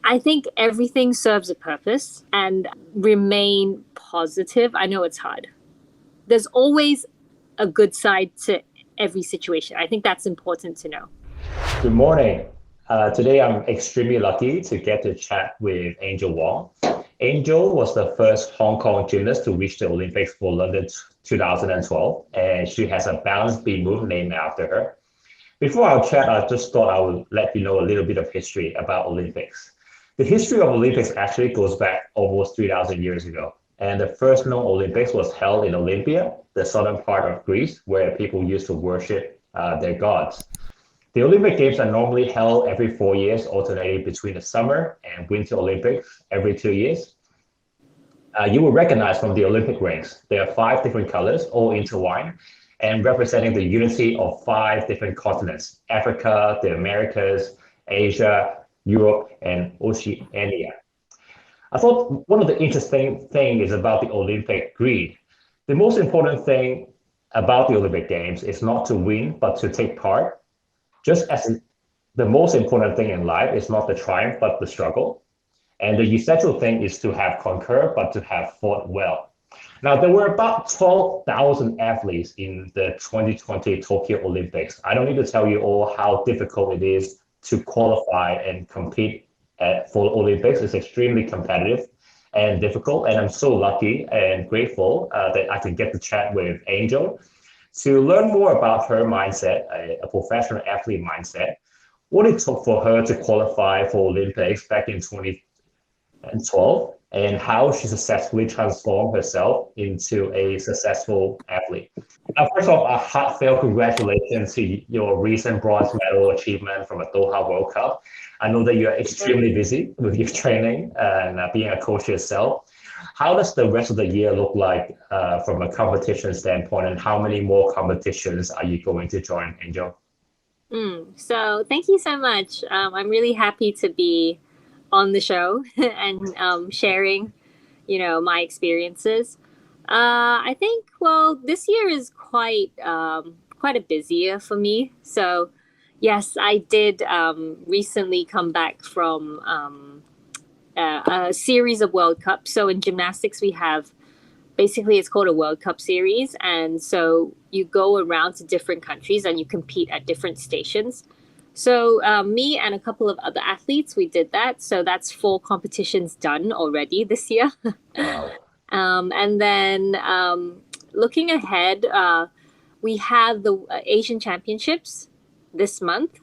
I think everything serves a purpose and remain positive. I know it's hard. There's always a good side to every situation. I think that's important to know. Good morning. Today I'm extremely lucky to get to chat with Angel Wong. Angel was the first Hong Kong gymnast to reach the Olympics for London 2012, and she has a balance beam move named after her. Before our chat, I just thought I would let you know a little bit of history about Olympics. The history of Olympics actually goes back almost 3,000 years ago, and the first known Olympics was held in Olympia, the southern part of Greece, where people used to worship their gods. The Olympic Games are normally held every 4 years, alternating between the Summer and Winter Olympics every 2 years. You will recognize from the Olympic rings, there are five different colors, all intertwined, and representing the unity of five different continents: Africa, the Americas, Asia, Europe, and Oceania. I thought one of the interesting things is about the Olympic greed. The most important thing about the Olympic Games is not to win, but to take part. Just as the most important thing in life is not the triumph, but the struggle. And the essential thing is to have conquered, but to have fought well. Now, there were about 12,000 athletes in the 2020 Tokyo Olympics. I don't need to tell you all how difficult it is to qualify and compete for Olympics. It's extremely competitive and difficult. And I'm so lucky and grateful that I can get to chat with Angel to learn more about her mindset, a professional athlete mindset, what it took for her to qualify for Olympics back in 2012, and how she successfully transformed herself into a successful athlete. Now, first off, a heartfelt congratulations to your recent bronze medal achievement from a Doha World Cup. I know that you are extremely busy with your training and being a coach yourself. How does the rest of the year look like from a competition standpoint, and how many more competitions are you going to join, Angel? So thank you so much. I'm really happy to be on the show and sharing, my experiences. I think, well, this year is quite a busy year for me. So yes, I did recently come back from a series of World Cups. So in gymnastics, we have basically it's called a World Cup series. And so you go around to different countries and you compete at different stations. So me and a couple of other athletes, we did that. So that's 4 competitions done already this year. Wow. And then looking ahead, we have the Asian Championships this month.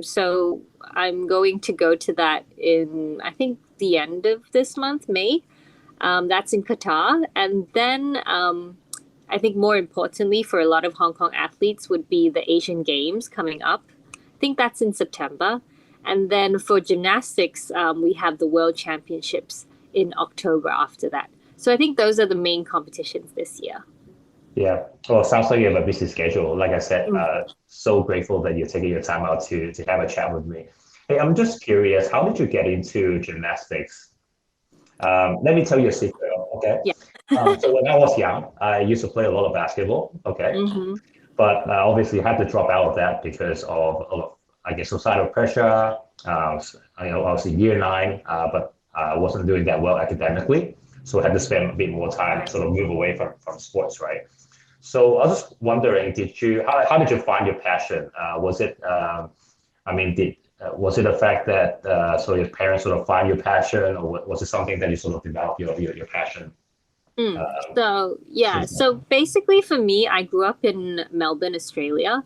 So I'm going to go to that in, I think, the end of this month, May. That's in Qatar. And then I think more importantly for a lot of Hong Kong athletes would be the Asian Games coming up. I think that's in September. And then for gymnastics, we have the World Championships in October after that. So I think those are the main competitions this year. Yeah. Well, sounds like you have a busy schedule. Like I said, so grateful that you're taking your time out to have a chat with me. Hey, I'm just curious, how did you get into gymnastics? Let me tell you a secret, okay? Yeah. So when I was young, I used to play a lot of basketball, okay? Mm-hmm. But obviously had to drop out of that because of I guess, societal pressure. I was in year nine, but I wasn't doing that well academically. So I had to spend a bit more time, sort of move away from sports, right? So I was just wondering, how did you find your passion? Was it, I mean, was it the fact that so your parents sort of find your passion, or was it something that you sort of developed your passion? So yeah, so basically for me, I grew up in Melbourne, Australia,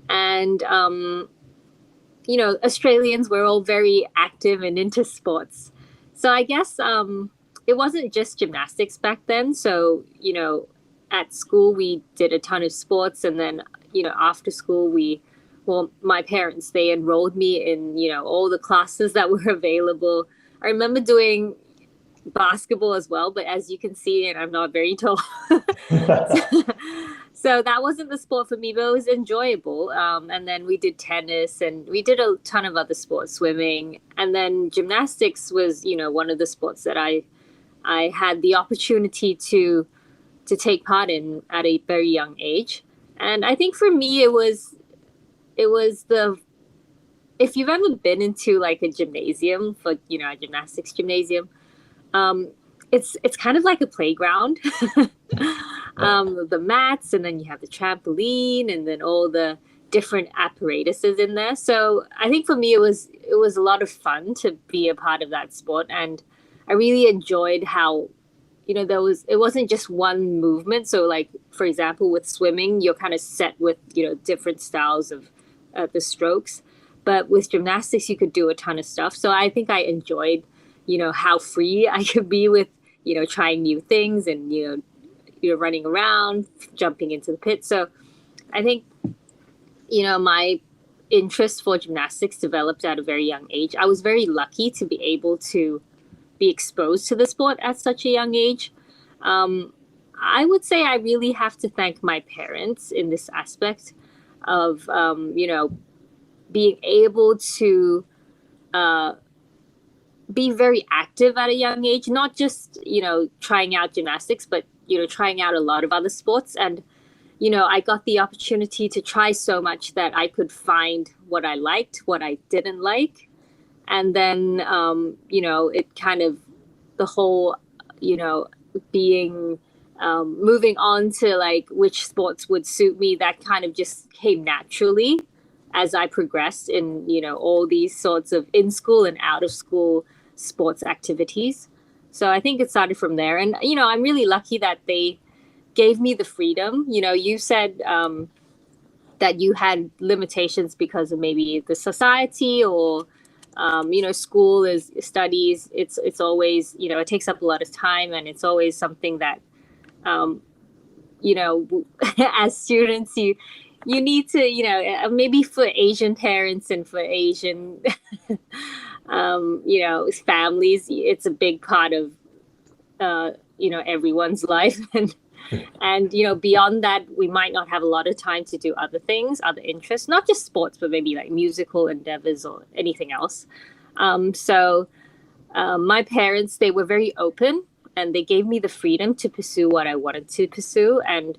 and Australians were all very active and into sports. So I guess it wasn't just gymnastics back then. So at school we did a ton of sports, and then after school my parents, they enrolled me in all the classes that were available. I remember doing basketball as well, but as you can see, and I'm not very tall. So that wasn't the sport for me, but it was enjoyable. And then we did tennis, and we did a ton of other sports, swimming. And then gymnastics was, one of the sports that I had the opportunity to take part in at a very young age. And I think for me, it was if you've ever been into like a gymnasium for, a gymnastics gymnasium, um, it's kind of like a playground. The mats, and then you have the trampoline, and then all the different apparatuses in there. So I think for me, it was a lot of fun to be a part of that sport, and I really enjoyed how it wasn't just one movement. So like for example, with swimming, you're kind of set with different styles of the strokes, but with gymnastics, you could do a ton of stuff. So I think I enjoyed how free I could be with trying new things, and running around, jumping into the pit. So I think my interest for gymnastics developed at a very young age. I was very lucky to be able to be exposed to the sport at such a young age. I would say I really have to thank my parents in this aspect of being able to be very active at a young age, not just trying out gymnastics, but trying out a lot of other sports. And I got the opportunity to try so much that I could find what I liked, what I didn't like. And then it kind of, the whole being moving on to like which sports would suit me, that kind of just came naturally as I progressed in all these sorts of in school and out of school sports activities. So I think it started from there. And I'm really lucky that they gave me the freedom. You said that you had limitations because of maybe the society, or school is studies. It's always it takes up a lot of time, and it's always something that as students you need to maybe for Asian parents and for Asian families, it's a big part of everyone's life. And beyond that, we might not have a lot of time to do other things, other interests, not just sports, but maybe like musical endeavors or anything else. So my parents, they were very open, and they gave me the freedom to pursue what I wanted to pursue. And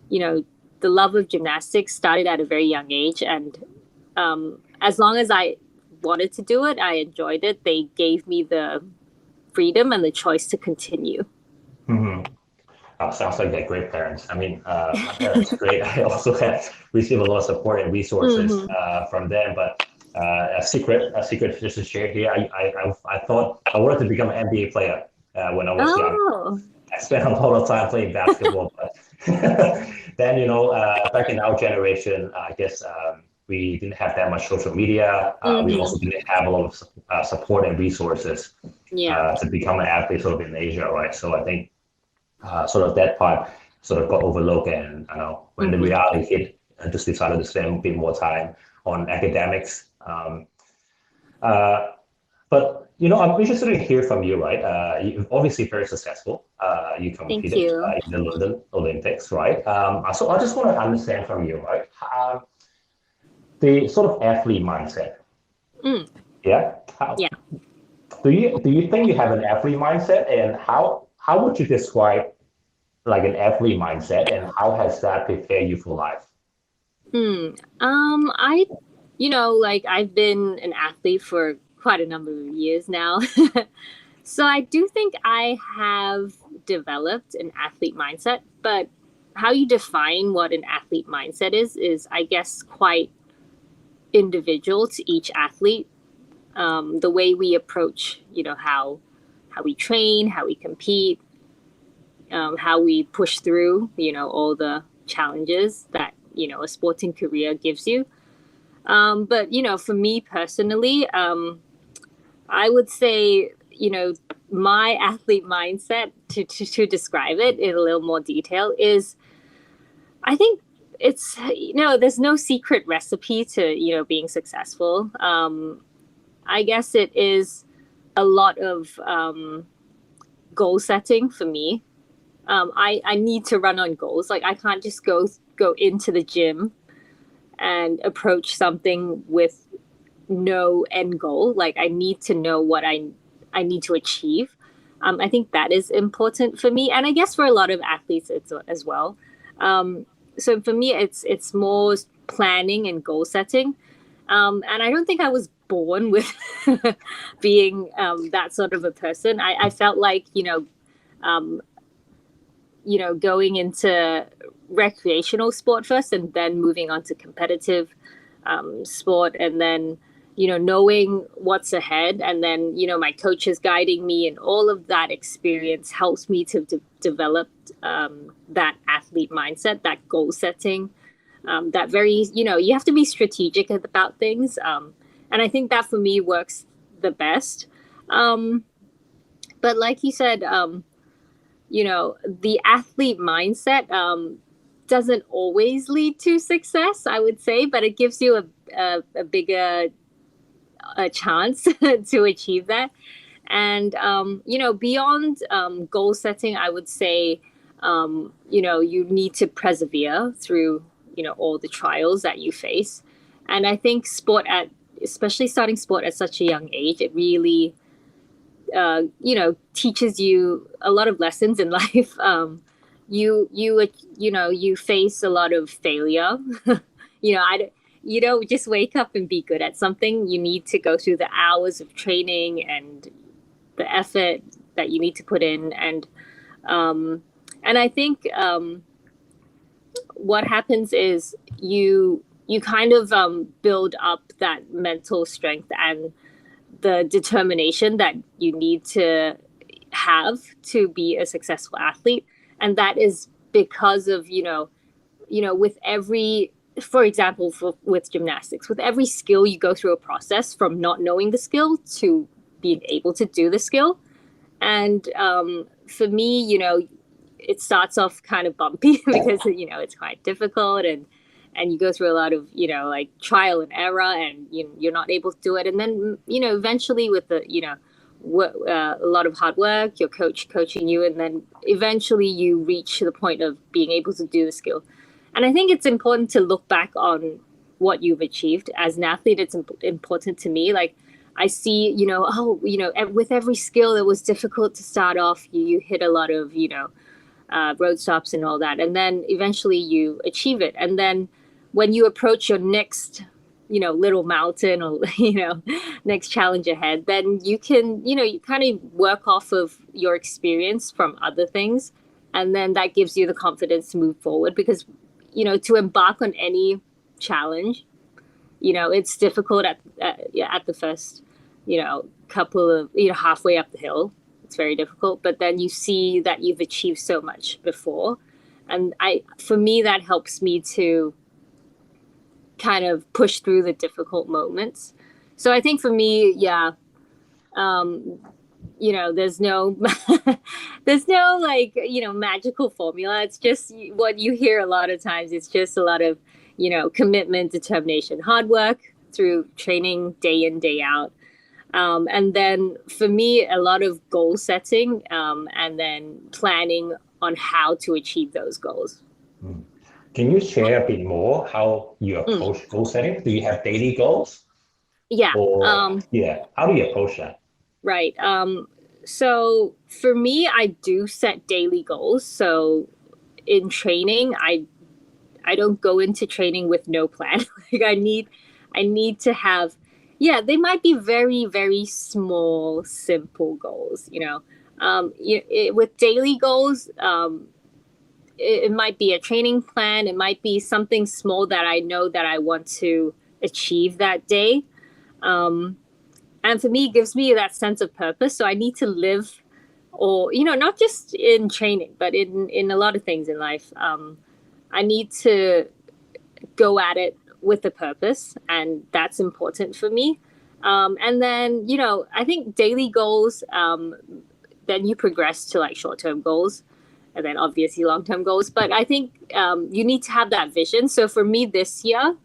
the love of gymnastics started at a very young age, and as long as I wanted to do it, I enjoyed it. They gave me the freedom and the choice to continue. Mm-hmm. Sounds like they're great parents. I mean, my parents are great. I also have received a lot of support and resources from them. But a secret just to share here. I thought I wanted to become an NBA player when I was young. I spent a lot of time playing basketball, but then back in our generation, I guess we didn't have that much social media. We also didn't have a lot of support and resources to become an athlete sort of in Asia, right? So I think sort of that part sort of got overlooked, and when the reality hit, I just decided to spend a bit more time on academics. But I'm interested to hear from you, right? You're obviously very successful. You competed in the London Olympics, right? So I just want to understand from you, right? The sort of athlete mindset. Yeah. Do you think you have an athlete mindset, and how would you describe like an athlete mindset, and how has that prepared you for life? I've been an athlete for quite a number of years now. So I do think I have developed an athlete mindset, but how you define what an athlete mindset is I guess quite individual to each athlete. The way we approach, how we train, how we compete, how we push through, all the challenges that, a sporting career gives you. But, for me personally, I would say, my athlete mindset to describe it in a little more detail is, I think it's, there's no secret recipe to, being successful. I guess it is a lot of goal setting for me. I need to run on goals. Like I can't just go into the gym and approach something with no end goal. Like I need to know what I need to achieve. I think that is important for me, and I guess for a lot of athletes as well. So for me, it's more planning and goal setting, And I don't think I was born with being that sort of a person. I felt like, um, going into recreational sport first and then moving on to competitive sport, and then, knowing what's ahead, and then, my coaches guiding me, and all of that experience helps me to develop that athlete mindset, that goal setting, that very, you have to be strategic about things. And I think that for me works the best. Um, but like you said, the athlete mindset doesn't always lead to success, I would say, but it gives you a bigger a chance to achieve that. And, beyond goal setting, I would say, you need to persevere through, all the trials that you face. And I think especially starting sport at such a young age, it really, teaches you a lot of lessons in life. You face a lot of failure. You don't just wake up and be good at something. You need to go through the hours of training and the effort that you need to put in. And I think what happens is you kind of build up that mental strength and the determination that you need to have to be a successful athlete. And that is because of, with every, for example, with gymnastics, with every skill, you go through a process from not knowing the skill to being able to do the skill. And for me, it starts off kind of bumpy because, it's quite difficult, and you go through a lot of, like trial and error, and you're not able to do it. And then, eventually with the, a lot of hard work, your coach coaching you, and then eventually you reach the point of being able to do the skill. And I think it's important to look back on what you've achieved as an athlete. It's important to me. Like, I see, with every skill, it was difficult to start off. You hit a lot of, road stops and all that. And then eventually you achieve it. And then when you approach your next, little mountain, or, next challenge ahead, then you can, you kind of work off of your experience from other things. And then that gives you the confidence to move forward, because, to embark on any challenge, it's difficult at the first, couple of, halfway up the hill. It's very difficult, but then you see that you've achieved so much before. And for me, that helps me to kind of push through the difficult moments. So I think for me, yeah, there's no, there's no like, magical formula. It's just what you hear a lot of times. It's just a lot of, commitment, determination, hard work through training day in, day out. And then for me, a lot of goal setting, and then planning on how to achieve those goals. Can you share a bit more how you approach goal setting? Do you have daily goals? Yeah. Or, how do you approach that? Right. So for me, I do set daily goals. So in training, I don't go into training with no plan. Like I need to have, they might be very, very small, simple goals, with daily goals, it might be a training plan. It might be something small that I know that I want to achieve that day. And for me, it gives me that sense of purpose. So I need to live, or, not just in training, but in a lot of things in life. I need to go at it with a purpose, and that's important for me. And then, I think daily goals, then you progress to like short-term goals, and then obviously long-term goals. But I think you need to have that vision. So for me this year,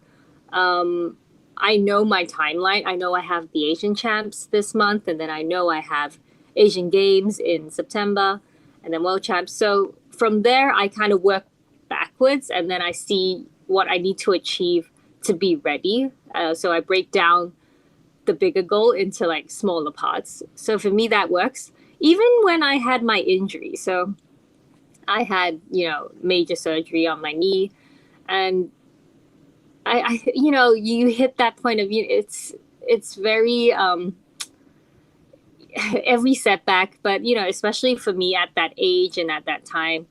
I know my timeline. I know I have the Asian Champs this month, and then I know I have Asian Games in September, and then World Champs. So from there, I kind of work backwards, and then I see what I need to achieve to be ready. So I break down the bigger goal into like smaller parts. So for me, that works. Even when I had my injury, so I had, major surgery on my knee, and you hit that point of view. It's very every setback, but especially for me at that age and at that time,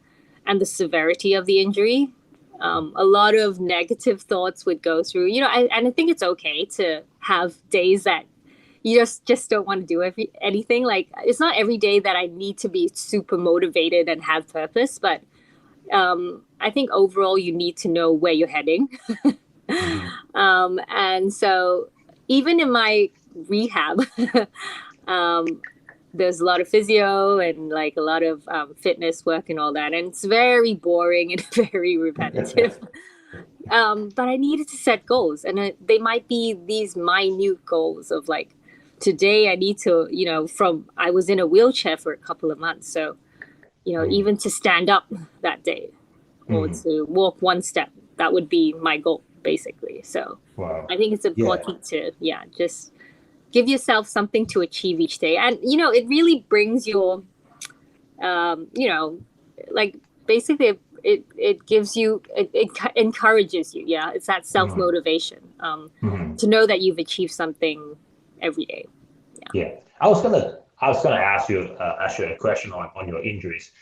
and the severity of the injury, a lot of negative thoughts would go through. And I think it's okay to have days that you just don't want to do anything. Like, it's not every day that I need to be super motivated and have purpose, but I think overall you need to know where you're heading. And so even in my rehab, there's a lot of physio and like a lot of fitness work and all that. And it's very boring and very repetitive. But I needed to set goals, and they might be these minute goals of like, today I need to, I was in a wheelchair for a couple of months. So, even to stand up that day or to walk one step, that would be my goal, basically. So Wow. I think it's important to, just give yourself something to achieve each day. And, it really brings your, like basically it gives you, it encourages you. Yeah. It's that self-motivation to know that you've achieved something every day. Yeah. I was gonna ask you actually a question on your injuries.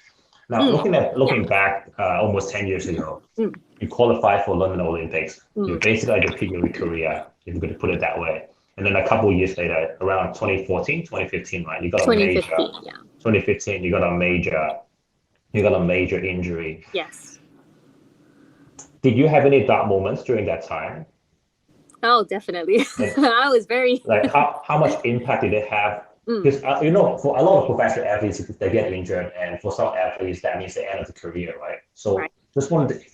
Now, looking back almost 10 years ago, you qualified for London Olympics. You're basically at the peak of your career, if you're going to put it that way. And then a couple of years later, around 2014, 2015, right? You got a major. 2015, you got a major injury. Yes. Did you have any dark moments during that time? Oh, definitely. I was very like how much impact did it have? Because for a lot of professional athletes, they get injured, and for some athletes, that means the end of the career, right? So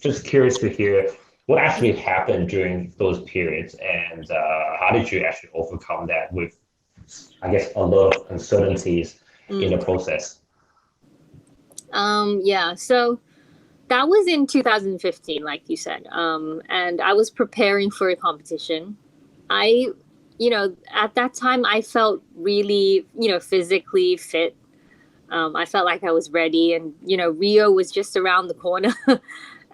just curious to hear what actually happened during those periods, and how did you actually overcome that with, I guess, a lot of uncertainties in the process? So that was in 2015, like you said, and I was preparing for a competition. At that time, I felt really, physically fit. I felt like I was ready, and, Rio was just around the corner.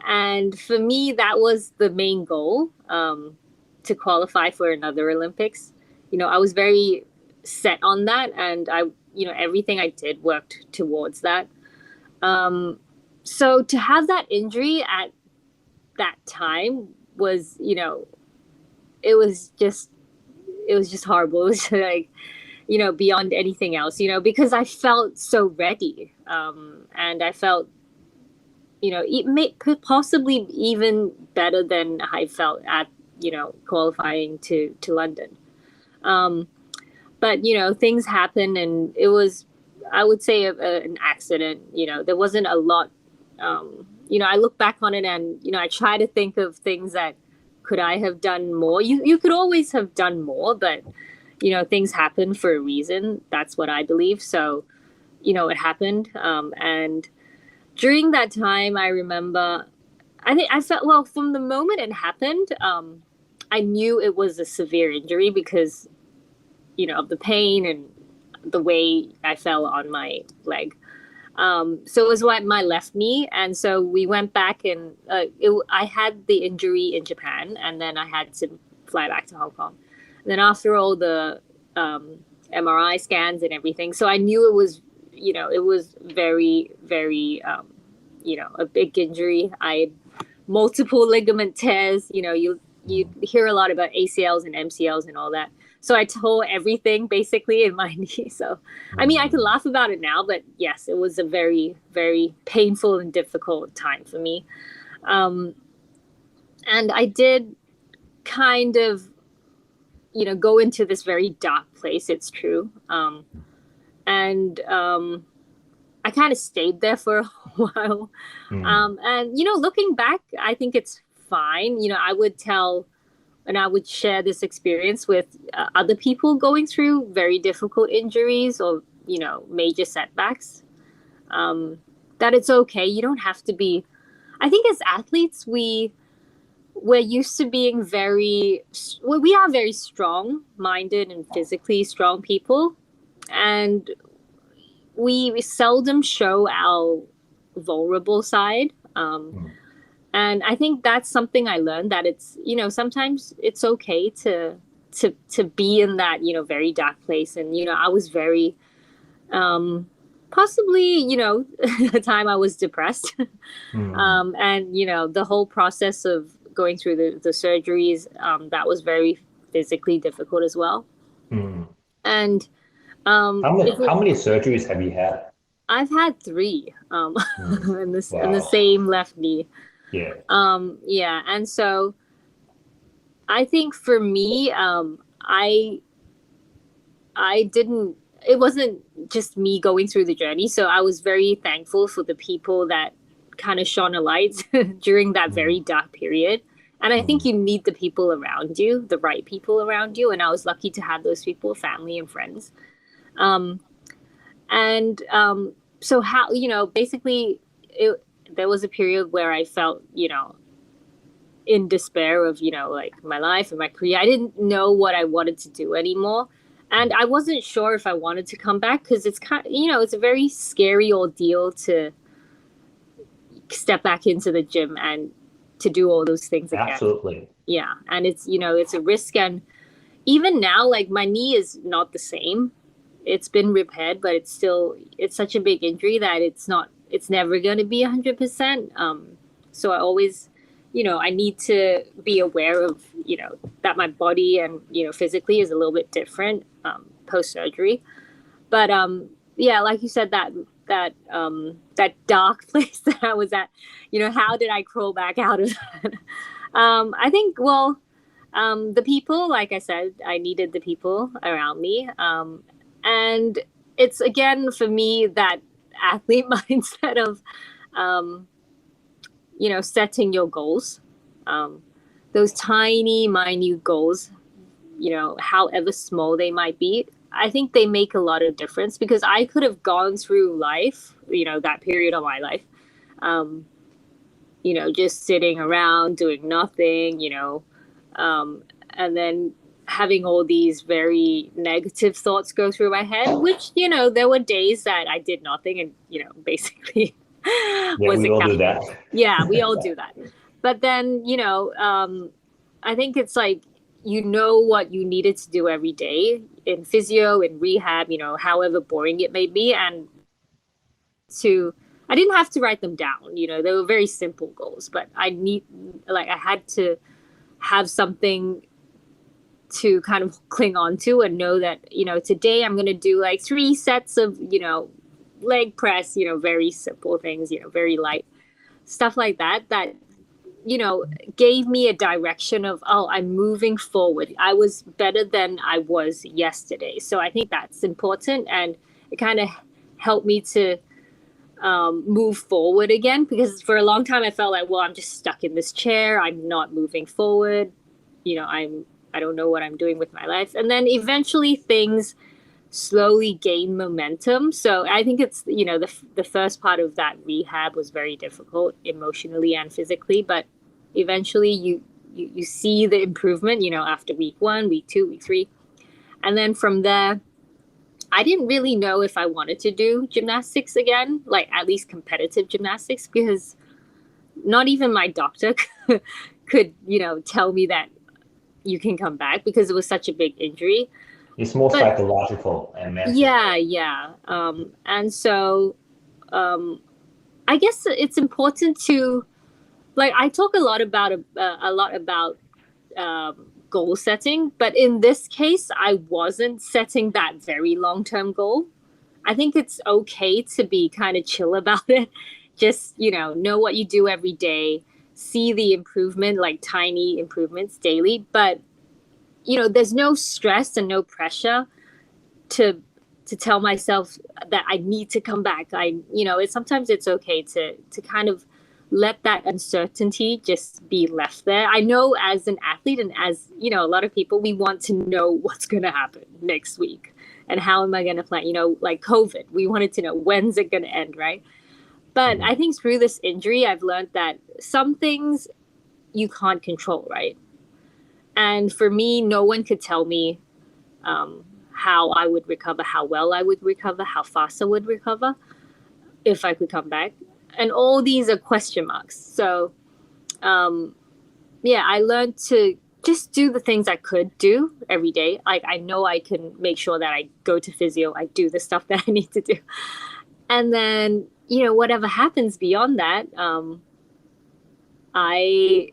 And for me, that was the main goal, to qualify for another Olympics. I was very set on that, and everything I did worked towards that. So to have that injury at that time was, it was just horrible. It was like, beyond anything else, because I felt so ready. And I felt, possibly even better than I felt at, qualifying to London. But, things happen, and it was, I would say, an accident. There wasn't a lot. I look back on it, and, I try to think of things that could I have done more. You could always have done more, but, things happen for a reason. That's what I believe. So, it happened. And during that time, I remember, I felt, well, from the moment it happened, I knew it was a severe injury because, of the pain and the way I fell on my leg. So it was my left knee. And so we went back, and I had the injury in Japan, and then I had to fly back to Hong Kong. And then after all the MRI scans and everything, so I knew it was, it was very, very, a big injury. I had multiple ligament tears. You hear a lot about ACLs and MCLs and all that. So I tore everything basically in my knee. So, I mean, I can laugh about it now, but yes, it was a very, very painful and difficult time for me. And I did kind of, go into this very dark place. It's true. And I kind of stayed there for a while. And, looking back, I think it's fine. I would tell, and I would share this experience with other people going through very difficult injuries or, major setbacks, that it's okay. You don't have to be, I think as athletes, we're used to being we are very strong-minded and physically strong people. And we seldom show our vulnerable side. And I think that's something I learned, that it's, sometimes it's okay to be in that, very dark place. And, I was very, possibly, the time I was depressed. Mm. And, the whole process of going through the surgeries, that was very physically difficult as well. Mm. And How many surgeries have you had? I've had three, Mm. in the Wow. same left knee. Yeah. Yeah. And so I think for me, I didn't, it wasn't just me going through the journey. So I was very thankful for the people that kind of shone a light during that very Mm. dark period. And I think Mm. you need the people around you, the right people around you. And I was lucky to have those people, family and friends. Um, and so how, basically there was a period where I felt, in despair of, like my life and my career. I didn't know what I wanted to do anymore. And I wasn't sure if I wanted to come back, because it's kind of, it's a very scary ordeal to step back into the gym and to do all those things again. Absolutely. Yeah. And it's, it's a risk. And even now, like my knee is not the same. It's been repaired, but it's such a big injury that it's never going to be 100%. So I always, I need to be aware of, that my body and, physically is a little bit different, post surgery. But, yeah, like you said, that dark place that I was at, how did I crawl back out of that? I think, well, the people, like I said, I needed the people around me. And it's again for me that athlete mindset of, um, setting your goals, um, those tiny, minute goals, however small they might be. I think they make a lot of difference, because I could have gone through life, that period of my life, um, just sitting around doing nothing, and then having all these very negative thoughts go through my head, which, there were days that I did nothing and, basically Yeah, was we a all cat. do that. Yeah, we all do that. But then, I think it's like, what you needed to do every day in physio, in rehab, however boring it may be. And I didn't have to write them down, they were very simple goals, but I had to have something to kind of cling on to and know that, today I'm going to do like 3 sets of, leg press, very simple things, very light stuff like that, gave me a direction of, oh, I'm moving forward. I was better than I was yesterday. So I think that's important. And it kind of helped me to, move forward again, because for a long time I felt like, well, I'm just stuck in this chair. I'm not moving forward. I don't know what I'm doing with my life. And then eventually things slowly gain momentum. So I think it's, the first part of that rehab was very difficult emotionally and physically, but eventually you see the improvement, after week 1, week 2, week 3. And then from there, I didn't really know if I wanted to do gymnastics again, like at least competitive gymnastics, because not even my doctor could, tell me that you can come back, because it was such a big injury. It's more But psychological and mental, yeah, right? yeah. And so, I guess it's important to, like, I talk a lot about, goal setting, but in this case, I wasn't setting that very long term goal. I think it's okay to be kind of chill about it. Just, know what you do every day, see the improvement, like tiny improvements daily. But, there's no stress and no pressure to tell myself that I need to come back. Sometimes it's okay to kind of let that uncertainty just be left there. I know as an athlete and as, a lot of people, we want to know what's going to happen next week and how am I going to plan, like COVID, we wanted to know when's it going to end, right? But Mhm. I think through this injury, I've learned that some things you can't control, right? And for me, no one could tell me, how I would recover, how well I would recover, how fast I would recover if I could come back. And all these are question marks. So yeah, I learned to just do the things I could do every day. Like I know I can make sure that I go to physio, I do the stuff that I need to do. And then, whatever happens beyond that, I,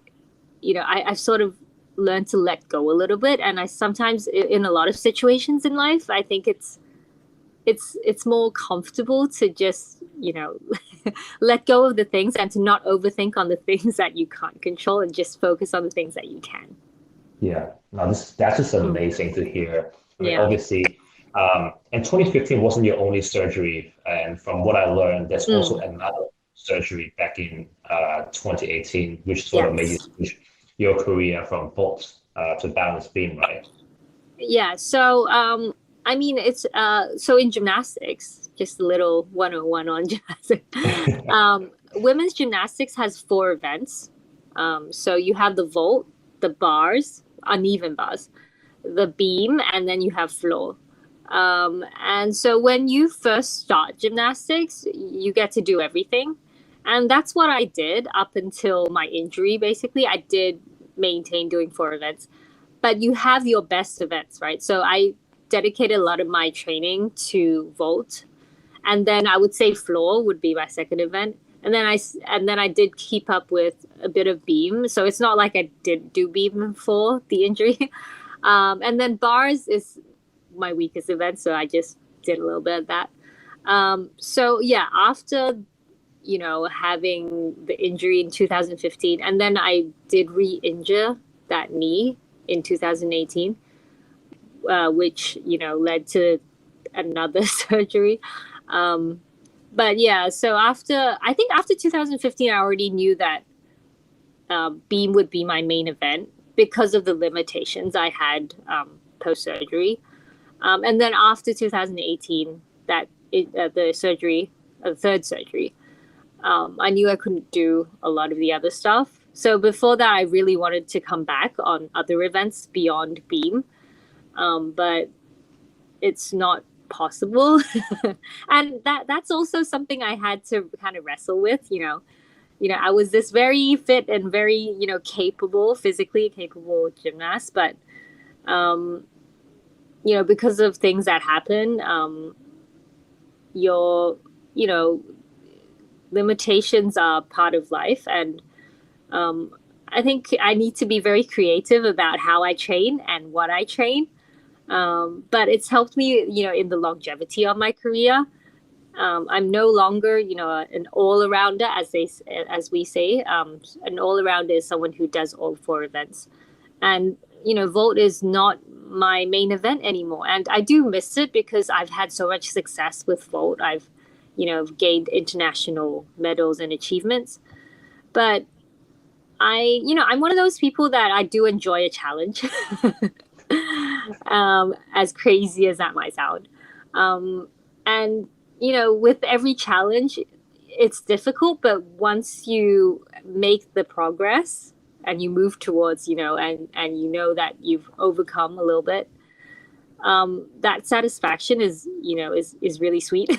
I've sort of learned to let go a little bit. And I sometimes in a lot of situations in life, I think it's more comfortable to just, let go of the things and to not overthink on the things that you can't control and just focus on the things that you can. Yeah, no, that's just Mm. amazing to hear. I mean, Yeah. obviously, and 2015 wasn't your only surgery, and from what I learned, there's also Mm. another surgery back in 2018, which sort of made you Yes. switch your career from vault to balance beam, right? Yeah. So, I mean, it's so in gymnastics, just a little 101 on gymnastics. Women's gymnastics has 4 events. So you have the vault, the bars, uneven bars, the beam, and then you have floor. And so when you first start gymnastics, you get to do everything. And that's what I did up until my injury, basically. I did maintain doing 4 events, but you have your best events, right? So I dedicated a lot of my training to vault, and then I would say floor would be my second event. And then I did keep up with a bit of beam. So it's not like I did do beam for the injury. And then bars is my weakest event, so I just did a little bit of that. So yeah, after having the injury in 2015, and then I did re-injure that knee in 2018, which led to another surgery. But yeah, so I think after 2015, I already knew that beam would be my main event because of the limitations I had post surgery. And then after 2018, the surgery, the third surgery, I knew I couldn't do a lot of the other stuff. So before that, I really wanted to come back on other events beyond beam, but it's not possible. And that's also something I had to kind of wrestle with. I was this very fit and very capable, physically capable gymnast, but um, because of things that happen, your limitations are part of life, and I think I need to be very creative about how I train and what I train. But it's helped me, in the longevity of my career. I'm no longer, an all-arounder, as we say. An all-arounder is someone who does all 4 events, and vault is not my main event anymore. And I do miss it because I've had so much success with vault. I've, gained international medals and achievements. But I'm one of those people that I do enjoy a challenge, as crazy as that might sound. And, with every challenge, it's difficult, but once you make the progress and you move towards, and that you've overcome a little bit, that satisfaction is really sweet.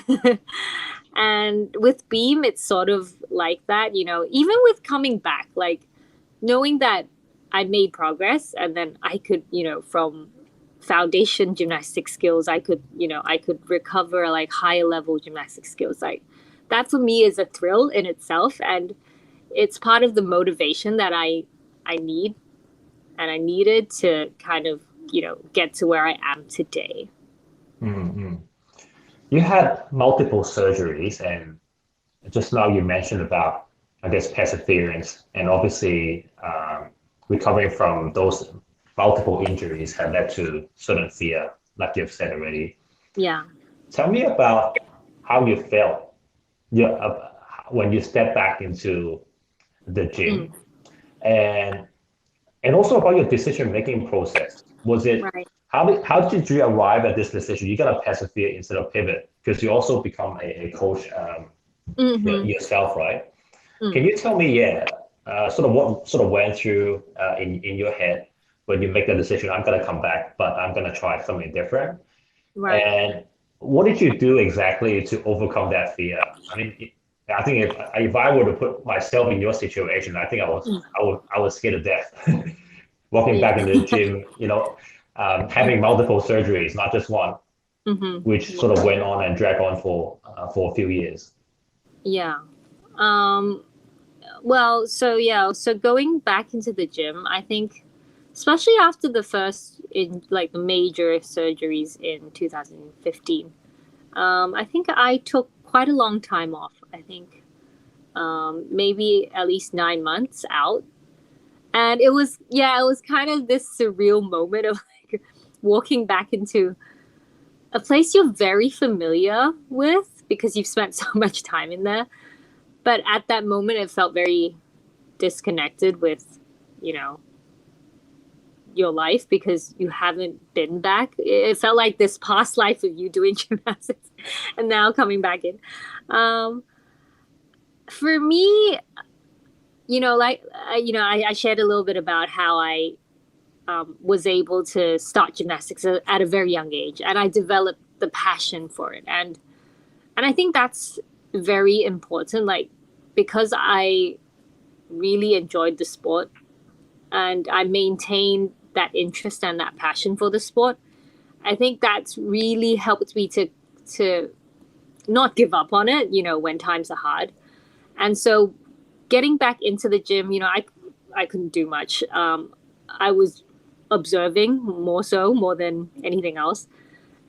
And with beam, it's sort of like that, even with coming back, like knowing that I made progress, and then I could, from foundation gymnastic skills, I could recover like higher level gymnastic skills. Like that for me is a thrill in itself, and it's part of the motivation that I need and I needed to kind of, get to where I am today. Mm-hmm. You had multiple surgeries, and just now you mentioned about, I guess, perseverance, and obviously recovering from those multiple injuries had led to certain fear, like you've said already. Yeah. Tell me about how you felt, yeah, when you stepped back into the Mm, gym, and also about your decision-making process. Was it right. how did you arrive at this decision? You gotta persevere instead of pivot because you also become a coach Mm-hmm. yourself, right? Can Mm, you tell me, yeah, sort of what sort of went through in your head when you make the decision, I'm gonna come back, but I'm gonna try something different? right. And what did you do exactly to overcome that fear? I mean, I think if I were to put myself in your situation, I think I was scared to death. Walking Yeah. back in the gym, having multiple surgeries, not just one, which Yeah. sort of went on and dragged on for a few years. Yeah. Um, well, so yeah, so going back into the gym, I think, especially after the first in like the major surgeries in 2015, I think I took quite a long time off. I think maybe at least 9 months out. And it was, yeah, it was kind of this surreal moment of like walking back into a place you're very familiar with because you've spent so much time in there. But at that moment, it felt very disconnected with, you know, your life because you haven't been back. It felt like this past life of you doing gymnastics and now coming back in. Um, for me, like, I shared a little bit about how I was able to start gymnastics at a very young age, and I developed the passion for it, and I think that's very important. Like because I really enjoyed the sport, and I maintained that interest and that passion for the sport. I think that's really helped me to not give up on it, when times are hard. And so getting back into the gym, I couldn't do much. I was observing more than anything else.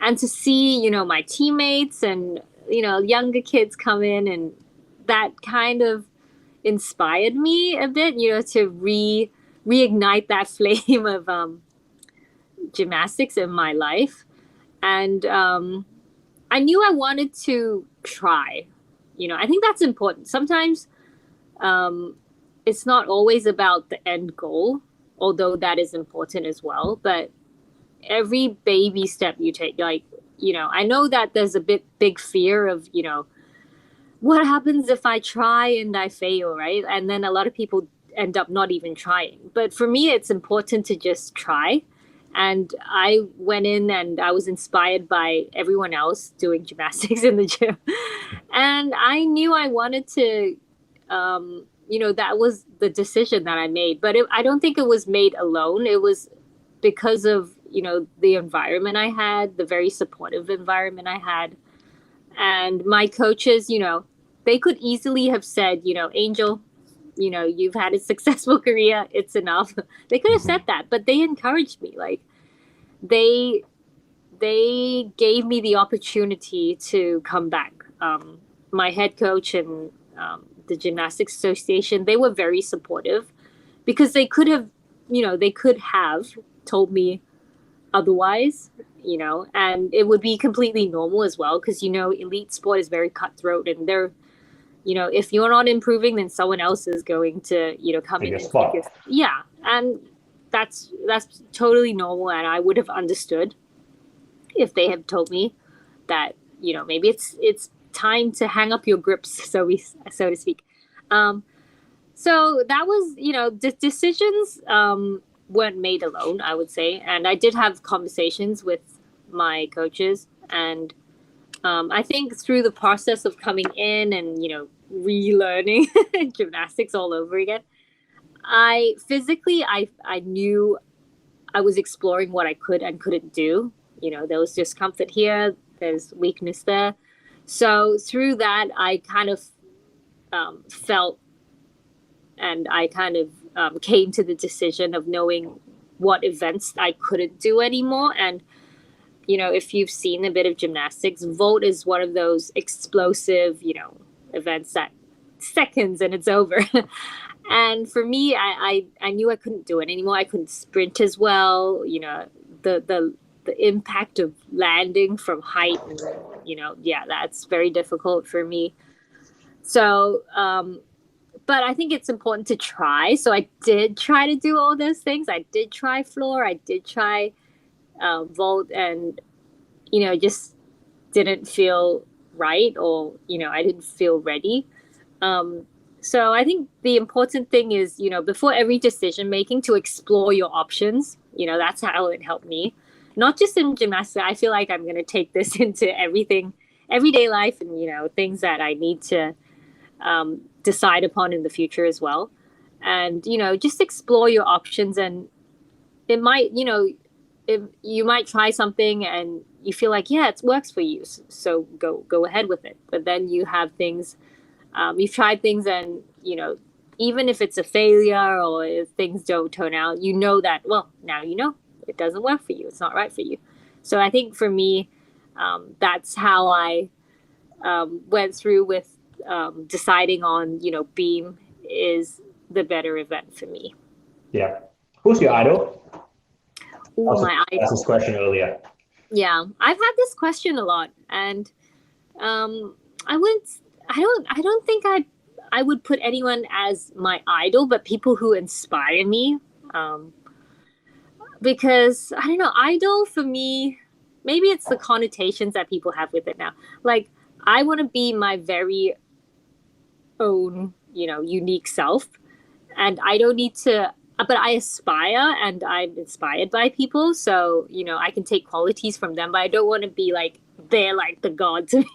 And to see, my teammates and, younger kids come in, and that kind of inspired me a bit, to reignite that flame of gymnastics in my life. And I knew I wanted to try. I think that's important. Sometimes um, it's not always about the end goal, although that is important as well. But every baby step you take, like, I know that there's a big fear of, what happens if I try and I fail, right? And then a lot of people end up not even trying. But for me, it's important to just try. And I went in and I was inspired by everyone else doing gymnastics in the gym. And I knew I wanted to, that was the decision that I made. But I don't think it was made alone. It was because of, the environment I had, the very supportive environment I had. And my coaches, they could easily have said, Angel, you've had a successful career, it's enough. They could have said Mhm. that, but they encouraged me. Like they they gave me the opportunity to come back. My head coach and the Gymnastics Association, they were very supportive because they could have told me otherwise, and it would be completely normal as well because, elite sport is very cutthroat, and if you're not improving, then someone else is going to, come Take in a and take your, spot. yeah. And that's totally normal. And I would have understood if they had told me that, maybe it's time to hang up your grips, so to speak. Um, so that was, the decisions weren't made alone, I would say. And I did have conversations with my coaches. And I think through the process of coming in and, relearning gymnastics all over again, I knew I was exploring what I could and couldn't do. There was discomfort here, there's weakness there. So through that, I kind of felt, and I kind of came to the decision of knowing what events I couldn't do anymore. And, if you've seen a bit of gymnastics, vault is one of those explosive, events that seconds and it's over. And for me, I knew I couldn't do it anymore. I couldn't sprint as well. The impact of landing from height, and yeah, that's very difficult for me. So but I think it's important to try. So I did try to do all those things. I did try floor. I did try vault, and just didn't feel right, or I didn't feel ready. Um, so I think the important thing is, before every decision making, to explore your options. That's how it helped me. Not just in gymnastics. I feel like I'm going to take this into everything, everyday life, and things that I need to decide upon in the future as well. And, just explore your options. And it might, if you might try something and you feel like, yeah, it works for you. So go ahead with it. But then you have things, you've tried things and, even if it's a failure or if things don't turn out, that, well, now it doesn't work for you. It's not right for you. So I think for me, that's how I went through with deciding on, Beam is the better event for me. Yeah. Who's your idol? Ooh, my idol. That's this question earlier. Yeah, I've had this question a lot, and I don't think I would put anyone as my idol, but people who inspire me. Because I don't know, idol for me, maybe it's the connotations that people have with it now. Like, I want to be my very own, unique self, and I don't need to. But I aspire and I'm inspired by people, so I can take qualities from them, but I don't want to be like they're like the god to me.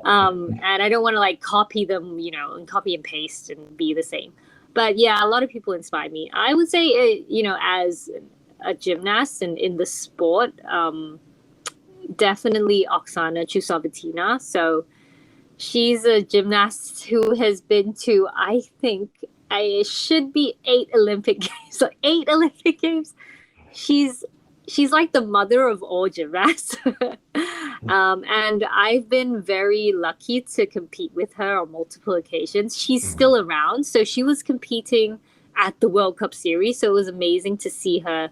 And I don't want to like copy them, and copy and paste and be the same. But yeah, a lot of people inspire me. I would say, as a gymnast and in the sport, definitely Oksana Chusovitina. So she's a gymnast who has been to, I think, it should be 8 Olympic Games. So 8 Olympic Games. She's like the mother of all gymnasts. And I've been very lucky to compete with her on multiple occasions. She's still around. So she was competing at the World Cup Series. So it was amazing to see her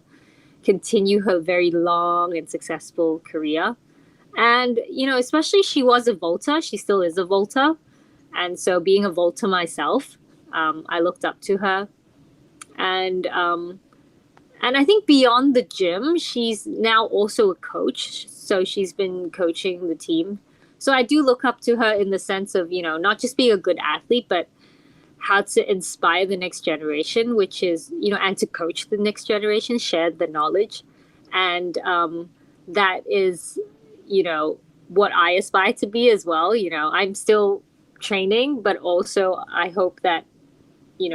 continue her very long and successful career. And, especially she was a vaulter. She still is a vaulter. And so being a vaulter myself, I looked up to her. And I think beyond the gym, she's now also a coach. So she's been coaching the team. So I do look up to her in the sense of, not just being a good athlete, but how to inspire the next generation, which is, and to coach the next generation, share the knowledge. And that is, what I aspire to be as well. I'm still training, but also I hope that,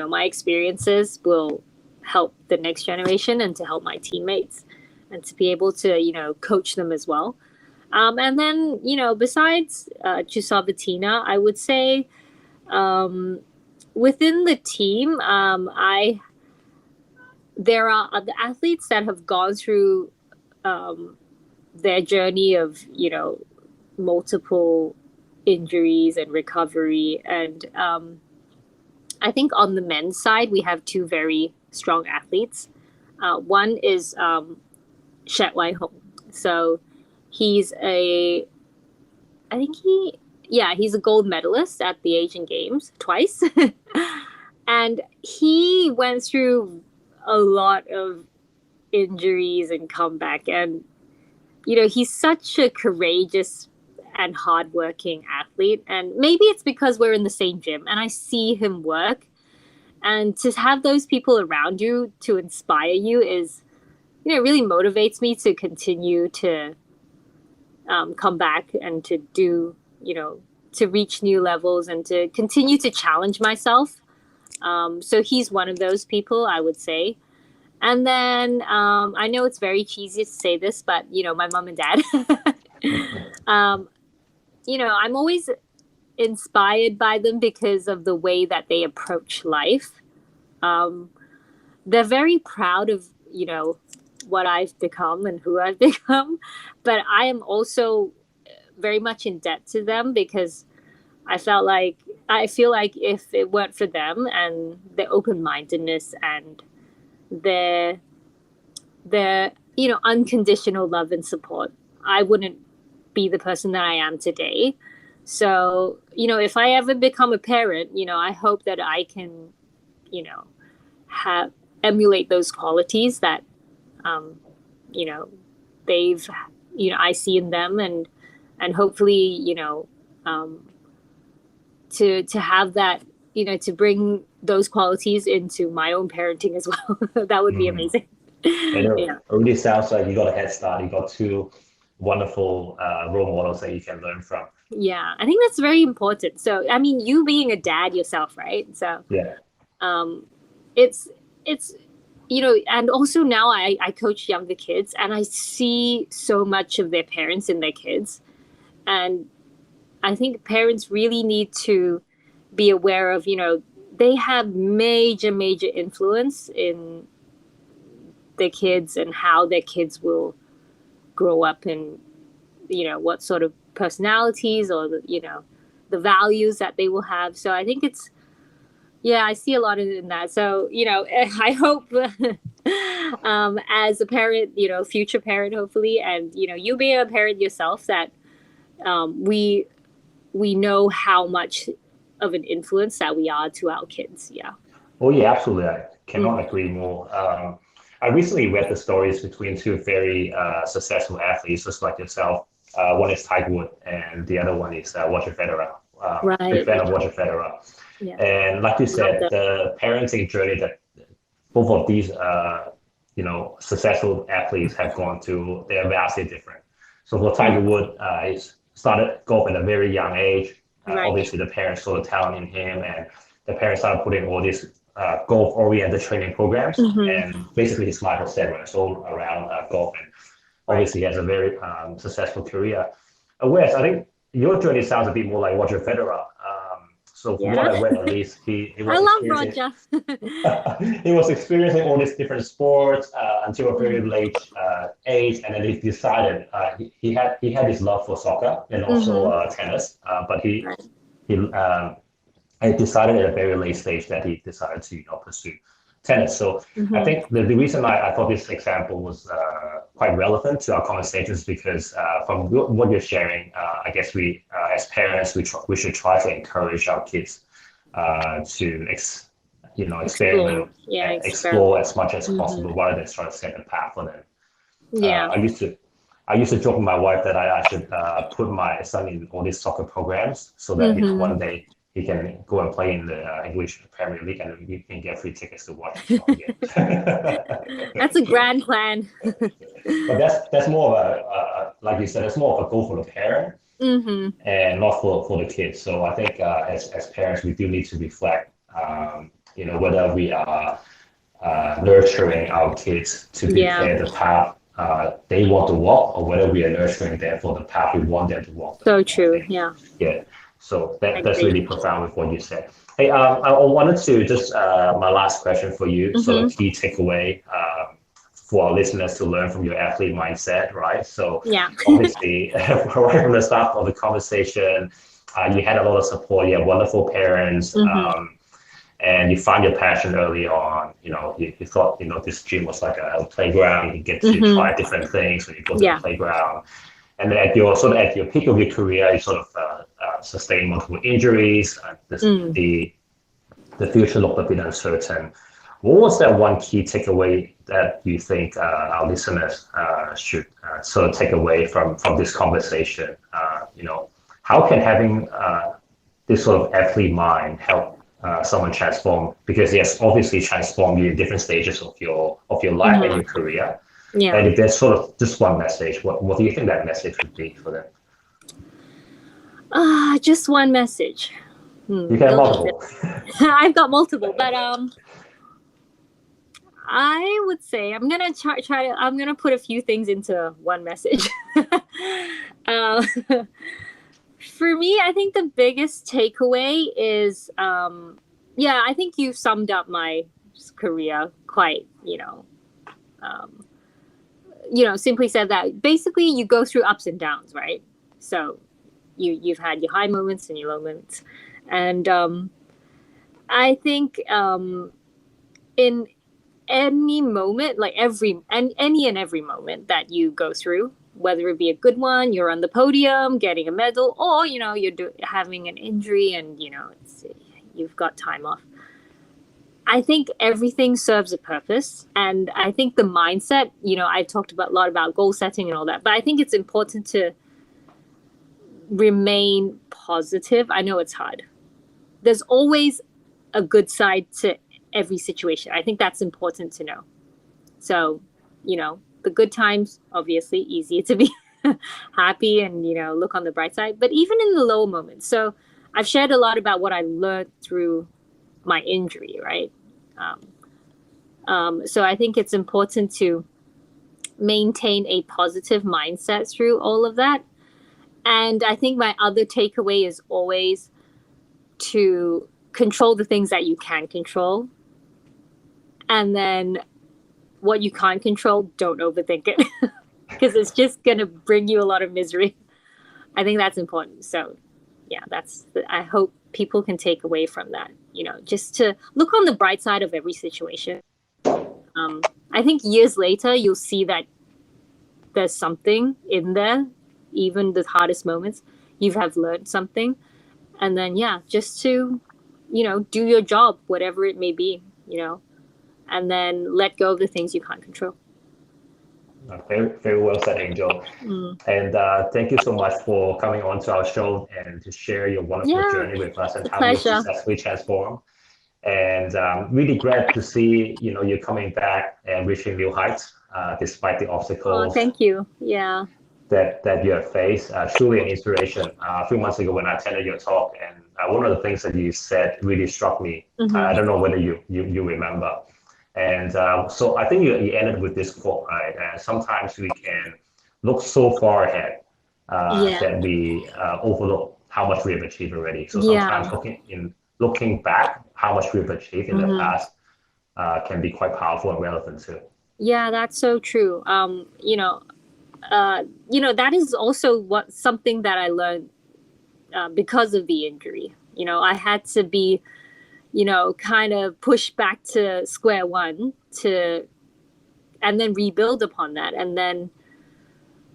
my experiences will help the next generation and to help my teammates and to be able to, coach them as well. And then, besides Chusovitina, I would say within the team, there are other athletes that have gone through their journey of, multiple injuries and recovery. And I think on the men's side, we have 2 very strong athletes. One is Shet Wai Hong. So he's he's a gold medalist at the Asian Games twice. And he went through a lot of injuries and comeback. And, he's such a courageous and hardworking athlete. And maybe it's because we're in the same gym and I see him work. And to have those people around you to inspire you is, it really motivates me to continue to come back and to do, to reach new levels and to continue to challenge myself. So he's one of those people, I would say. And then I know it's very cheesy to say this, but, my mom and dad, I'm always inspired by them because of the way that they approach life. They're very proud of, what I've become and who I've become. But I am also very much in debt to them because I feel like if it weren't for them and their open-mindedness and their unconditional love and support, I wouldn't be the person that I am today. So, if I ever become a parent, I hope that I can, emulate those qualities that, they've, I see in them and hopefully, to have that, to bring those qualities into my own parenting as well. That would be amazing. It really sounds like you got a head start. You got 2 wonderful role models that you can learn from. Yeah, I think that's very important. So, I mean, you being a dad yourself, right? So, Yeah. um, it's it's and also now I coach younger kids, and I see so much of their parents in their kids, and I think parents really need to be aware of, they have major influence in their kids and how their kids will grow up, and what sort of personalities, or the values that they will have. So I think it's, yeah, I see a lot of it in that. So I hope as a parent, future parent, hopefully, and you being a parent yourself, that we know how much of an influence that we are to our kids. Yeah. Oh yeah, absolutely. I cannot Mm. agree more. I recently read the stories between two very successful athletes, just like yourself. One is Tiger Woods, and the other one is Roger Federer. Big Right. fan of Roger Federer. Yeah. And like you Love said, that. the parenting journey that both of these, successful athletes have gone through, they're vastly different. So for Tiger Mm. Woods, he started golf at a very young age. Right. Obviously, the parents saw the talent in him, and the parents started putting all these golf-oriented training programs. Hmm. And basically, his life was centered it's all around golf. And Right. obviously, he has a very successful career. Whereas I think your journey sounds a bit more like Roger Federer. So from what Yeah. I read, at least he I was love experiencing Roger. he was experiencing all these different sports until a very Hmm. late age, and then he decided he had his love for soccer and also Hmm. tennis, but Right. he decided at a very late stage that he decided to pursue tennis. So I Hmm. think the reason I thought this example was quite relevant to our conversations because from what you're sharing, I guess we as parents we should try to encourage our kids to Explore. experiment Yeah, and explore as experiment. much as Hmm. possible rather than trying to set a path for them. Yeah. I used to joke with my wife that I should put my son in all these soccer programs so that one Hmm. day he can go and play in the English Premier League and we can get free tickets to watch soccer That's a games. grand plan. But that's more of like you said, it's more of a goal for the parent Hmm. and not for the kids. So I think as parents, we do need to reflect, whether we are nurturing our kids to Yeah. prepare the path they want to walk, or whether we are nurturing them for the path we want them to walk. So I true. think, Yeah. yeah. So I that's agree. really profound with what you said. Hey, I wanted to just my last question for you, sort of Hmm. key takeaway for our listeners to learn from your athlete mindset, right? So Yeah. obviously, right from the start of the conversation, you had a lot of support. You have wonderful parents. Hmm. And you found your passion early on. You thought, this gym was like a playground. You get to Hmm. try different things when you go to the Yeah. playground. And then at your peak of your career, you sort of sustained multiple injuries. Mm. The future looked a bit uncertain. What was that one key takeaway that you think our listeners should sort of take away from this conversation? How can having this sort of athlete mind help someone transform? Because yes, obviously transform you in different stages of your life and Hmm. your career. Yeah. And if there's sort of just one message, what do you think that message would be for them? Just one message. You can have It'll be multiple. I've got multiple, but I would say I'm gonna try to. I'm gonna put a few things into one message. uh, for me, I think the biggest takeaway is, yeah, I think you summed up my career quite, um, simply said that basically you go through ups and downs, right? So you've had your high moments and your low moments, and I think in any moment, like any and every moment that you go through, whether it be a good one, you're on the podium getting a medal, or having an injury and you've got time off. I think everything serves a purpose, and I think the mindset. I talked about a lot about goal setting and all that, but I think it's important to remain positive. I know it's hard. There's always a good side to every situation. I think that's important to know. So, the good times, obviously, easier to be happy and, look on the bright side, but even in the low moments. So I've shared a lot about what I learned through my injury, right? So I think it's important to maintain a positive mindset through all of that. And I think my other takeaway is always to control the things that you can control. And then what you can't control, don't overthink it because it's just going to bring you a lot of misery. I think that's important. So yeah, I hope people can take away from that, just to look on the bright side of every situation. I think years later, you'll see that there's something in there, even the hardest moments, you have learned something. And then, yeah, just to, do your job, whatever it may be, and then let go of the things you can't control. Very, very well said, Angel. And thank you so much for coming on to our show and to share your wonderful journey with us and how you successfully transformed. And really glad to see, you coming back and reaching new heights despite the obstacles. Oh, thank you. Yeah. That you have faced. Truly an inspiration. A few months ago when I attended your talk, and one of the things that you said really struck me. I don't know whether you remember. And so I think you ended with this quote, right? And sometimes we can look so far ahead that we overlook how much we have achieved already. So sometimes looking back, how much we've achieved in the past can be quite powerful and relevant too. Yeah, that's so true. That is also something that I learned because of the injury. I had to be, kind of pushed back to square one and then rebuild upon that. And then,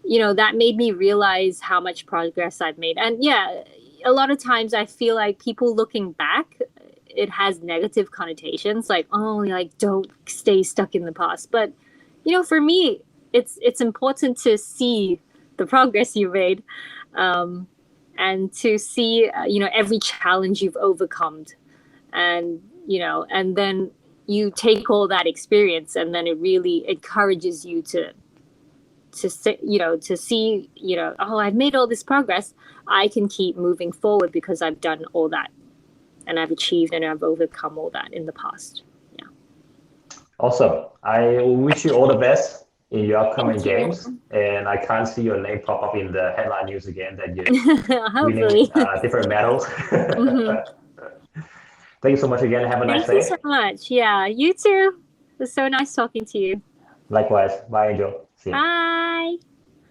that made me realize how much progress I've made. And yeah, a lot of times I feel like people looking back, it has negative connotations, like, oh, like, don't stay stuck in the past. But, for me, it's important to see the progress you made, and to see, every challenge you've overcome. And, and then you take all that experience and then it really encourages you to see, oh, I've made all this progress. I can keep moving forward because I've done all that and I've achieved and I've overcome all that in the past. Yeah. Awesome. I wish you all the best in your upcoming games. And I can't see your name pop up in the headline news again that you're winning different medals. Thank you so much again. Have a nice day. Thank you so much. Yeah, you too. It was so nice talking to you. Likewise. Bye, Angel. See you. Bye.